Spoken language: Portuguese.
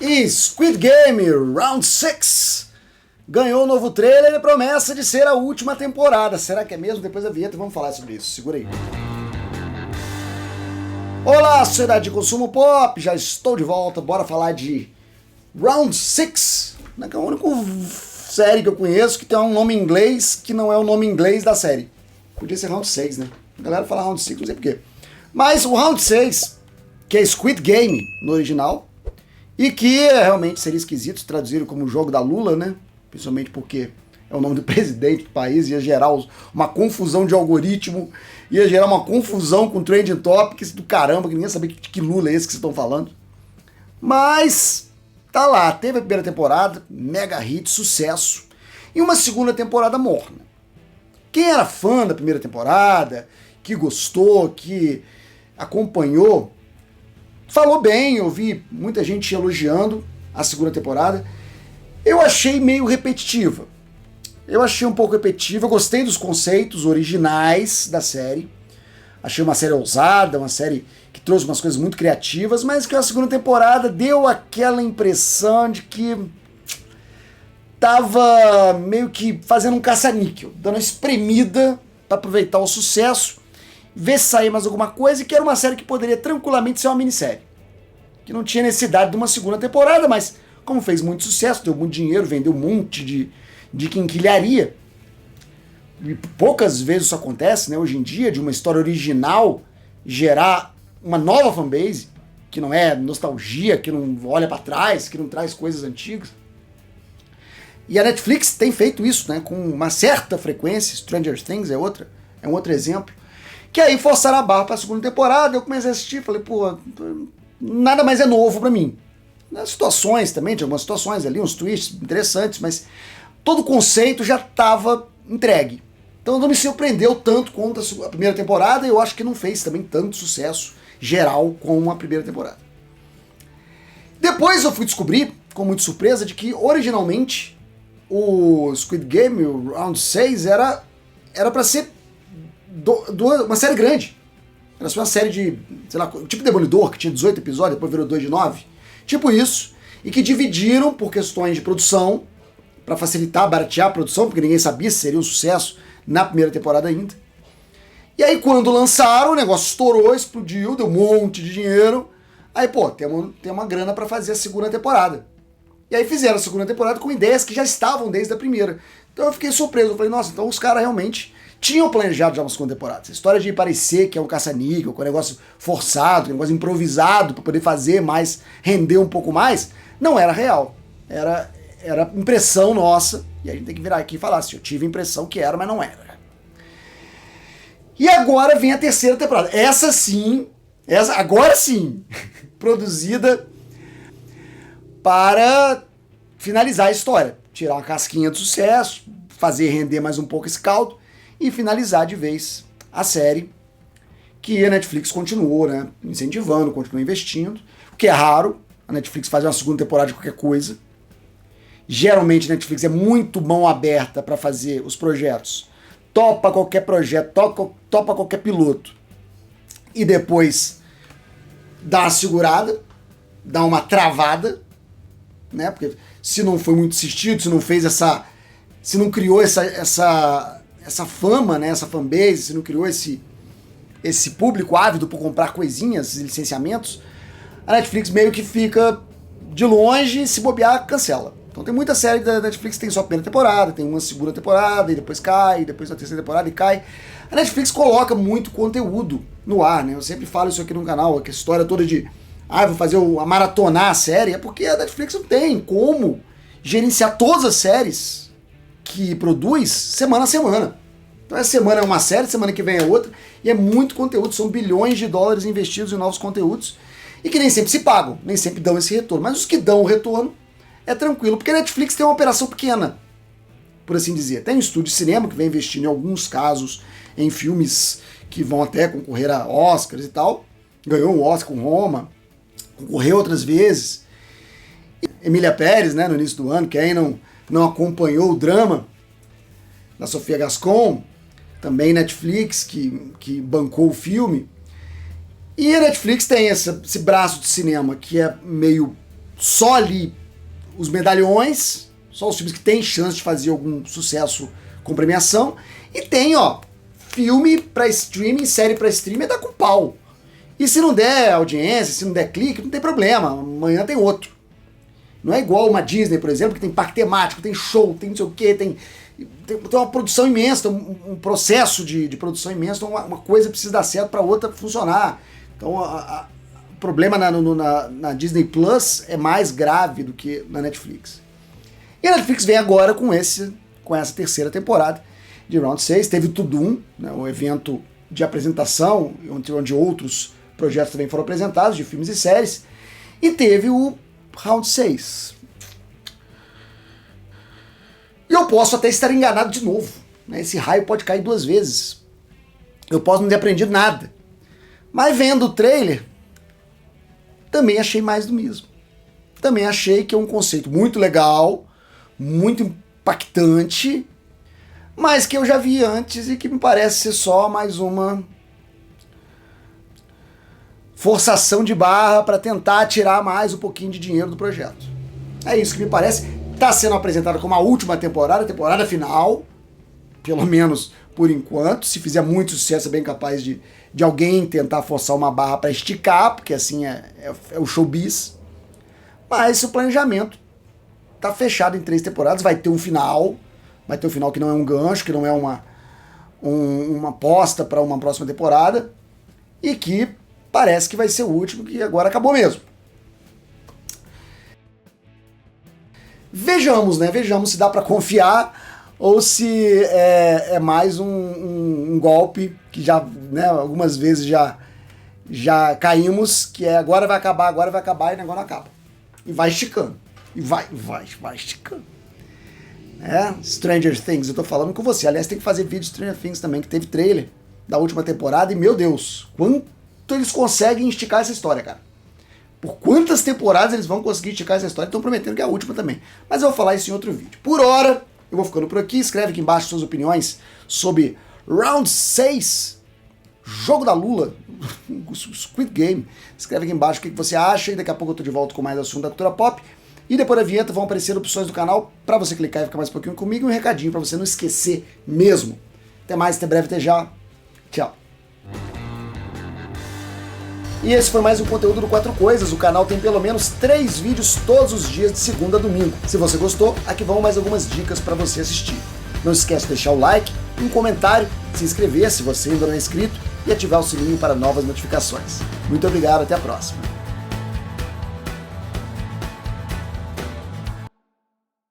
E Squid Game Round 6 ganhou um novo trailer e promessa de ser a última temporada. Será que é mesmo? Depois da vinheta vamos falar sobre isso. Segura aí. Olá, sociedade de consumo pop, já estou de volta. Bora falar de Round 6, que é a única série que eu conheço que tem um nome em inglês que não é o nome em inglês da série. Podia ser Round 6, né? A galera fala Round 6, não sei porquê. Mas o Round 6, que é Squid Game no original, e que realmente seria esquisito traduzir como o jogo da Lula, né? Principalmente porque é o nome do presidente do país, ia gerar uma confusão de algoritmo, ia gerar uma confusão com trending topics do caramba, que ninguém sabia que Lula é esse que vocês estão falando. Mas tá lá, teve a primeira temporada, mega hit, sucesso, e uma segunda temporada morna. Quem era fã da primeira temporada, que gostou, que acompanhou, falou bem, eu vi muita gente elogiando a segunda temporada. Eu achei meio repetitiva. Eu achei um pouco repetitiva, eu gostei dos conceitos originais da série. Achei uma série ousada, uma série que trouxe umas coisas muito criativas, mas que a segunda temporada deu aquela impressão de que tava meio que fazendo um caça-níquel, dando uma espremida para aproveitar o sucesso, ver se sair mais alguma coisa, e que era uma série que poderia tranquilamente ser uma minissérie. Que não tinha necessidade de uma segunda temporada, mas como fez muito sucesso, deu muito dinheiro, vendeu um monte de quinquilharia, e poucas vezes isso acontece, né, hoje em dia, de uma história original gerar uma nova fanbase, que não é nostalgia, que não olha para trás, que não traz coisas antigas. E a Netflix tem feito isso, né, com uma certa frequência. Stranger Things é um outro exemplo. Que aí forçaram a barra para a segunda temporada, eu comecei a assistir, falei, pô, nada mais é novo para mim. Nas situações também, de algumas situações ali, uns twists interessantes, mas todo o conceito já estava entregue. Então não me surpreendeu tanto quanto a primeira temporada, e eu acho que não fez também tanto sucesso geral como a primeira temporada. Depois eu fui descobrir, com muita surpresa, de que originalmente o Squid Game, o Round 6, era para ser uma série grande. Era uma série de, sei lá, tipo Demolidor, que tinha 18 episódios, depois virou 2 de 9. Tipo isso. E que dividiram por questões de produção, para facilitar, baratear a produção, porque ninguém sabia se seria um sucesso na primeira temporada ainda. E aí quando lançaram, o negócio estourou, explodiu, deu um monte de dinheiro. Aí, pô, tem uma grana para fazer a segunda temporada. E aí fizeram a segunda temporada com ideias que já estavam desde a primeira. Então eu fiquei surpreso, eu falei, nossa, então os caras realmente tinham planejado já uma segunda temporada. Essa história de parecer que é um caça-níquel, que é um negócio forçado, que é um negócio improvisado para poder fazer mais, render um pouco mais, não era real. Era impressão nossa, e a gente tem que virar aqui e falar assim, eu tive a impressão que era, mas não era. E agora vem a terceira temporada. Agora sim, produzida para finalizar a história, tirar uma casquinha de sucesso, fazer render mais um pouco esse caldo e finalizar de vez a série, que a Netflix continuou, né, incentivando, continuou investindo, o que é raro. A Netflix faz uma segunda temporada de qualquer coisa. Geralmente a Netflix é muito mão aberta para fazer os projetos, topa qualquer projeto, topa qualquer piloto e depois dá uma segurada, dá uma travada, né? Porque se não foi muito assistido, se não criou essa fama, né? Essa fanbase, se não criou esse público ávido por comprar coisinhas, licenciamentos, a Netflix meio que fica de longe, se bobear, cancela. Então tem muita série da Netflix que tem só a primeira temporada, tem uma segunda temporada, e depois cai, depois a terceira temporada e cai. A Netflix coloca muito conteúdo no ar, né? Eu sempre falo isso aqui no canal, que a história toda de vou fazer a maratonar a série, é porque a Netflix não tem como gerenciar todas as séries que produz semana a semana. Então essa semana é uma série, semana que vem é outra, e é muito conteúdo, são bilhões de dólares investidos em novos conteúdos, e que nem sempre se pagam, nem sempre dão esse retorno. Mas os que dão o retorno é tranquilo, porque a Netflix tem uma operação pequena, por assim dizer. Tem um estúdio de cinema que vem investindo em alguns casos em filmes que vão até concorrer a Oscars e tal. Ganhou um Oscar com Roma, concorreu outras vezes. Emília Pérez, né, no início do ano, quem não acompanhou o drama da Sofia Gascon, também Netflix, que bancou o filme. E a Netflix tem esse braço de cinema que é meio só ali os medalhões, só os filmes que têm chance de fazer algum sucesso com premiação, e tem, ó, filme pra streaming, série pra streaming, dá com pau. E se não der audiência, se não der clique, não tem problema, amanhã tem outro. Não é igual uma Disney, por exemplo, que tem parque temático, tem show, tem não sei o quê, tem uma produção imensa, um processo de produção imenso, então uma coisa precisa dar certo para outra funcionar. Então o problema na Disney Plus é mais grave do que na Netflix. E a Netflix vem agora com essa terceira temporada de Round 6. Teve o Tudum, né, um evento de apresentação, onde outros projetos também foram apresentados, de filmes e séries. E teve o Round 6. E eu posso até estar enganado de novo, né? Esse raio pode cair 2 vezes. Eu posso não ter aprendido nada. Mas vendo o trailer, também achei mais do mesmo. Também achei que é um conceito muito legal, muito impactante, mas que eu já vi antes e que me parece ser só mais uma forçação de barra para tentar tirar mais um pouquinho de dinheiro do projeto. É isso que me parece. Está sendo apresentada como a última temporada, a temporada final, pelo menos por enquanto. Se fizer muito sucesso, é bem capaz de alguém tentar forçar uma barra para esticar, porque assim é o showbiz. Mas o planejamento está fechado em 3 temporadas, vai ter um final que não é um gancho, que não é uma aposta para uma próxima temporada, e que parece que vai ser o último, que agora acabou mesmo. Vejamos, né? Vejamos se dá para confiar ou se é mais um golpe que já, né, algumas vezes já caímos, que é agora vai acabar e agora não acaba. E vai esticando. E vai esticando. Stranger Things, eu tô falando com você. Aliás, tem que fazer vídeo de Stranger Things também, que teve trailer da última temporada, e meu Deus, quanto eles conseguem esticar essa história, cara. Por quantas temporadas eles vão conseguir esticar essa história? Estão prometendo que é a última também. Mas eu vou falar isso em outro vídeo. Por hora, eu vou ficando por aqui. Escreve aqui embaixo suas opiniões sobre Round 6, Jogo da Lula, Squid Game. Escreve aqui embaixo o que você acha, e daqui a pouco eu tô de volta com mais assunto da cultura pop. E depois da vinheta vão aparecer opções do canal para você clicar e ficar mais um pouquinho comigo, e um recadinho para você não esquecer mesmo. Até mais, até breve, até já. Tchau. E esse foi mais um conteúdo do 4 Coisas. O canal tem pelo menos 3 vídeos todos os dias de segunda a domingo. Se você gostou, aqui vão mais algumas dicas para você assistir. Não esquece de deixar o like, um comentário, se inscrever se você ainda não é inscrito e ativar o sininho para novas notificações. Muito obrigado, até a próxima.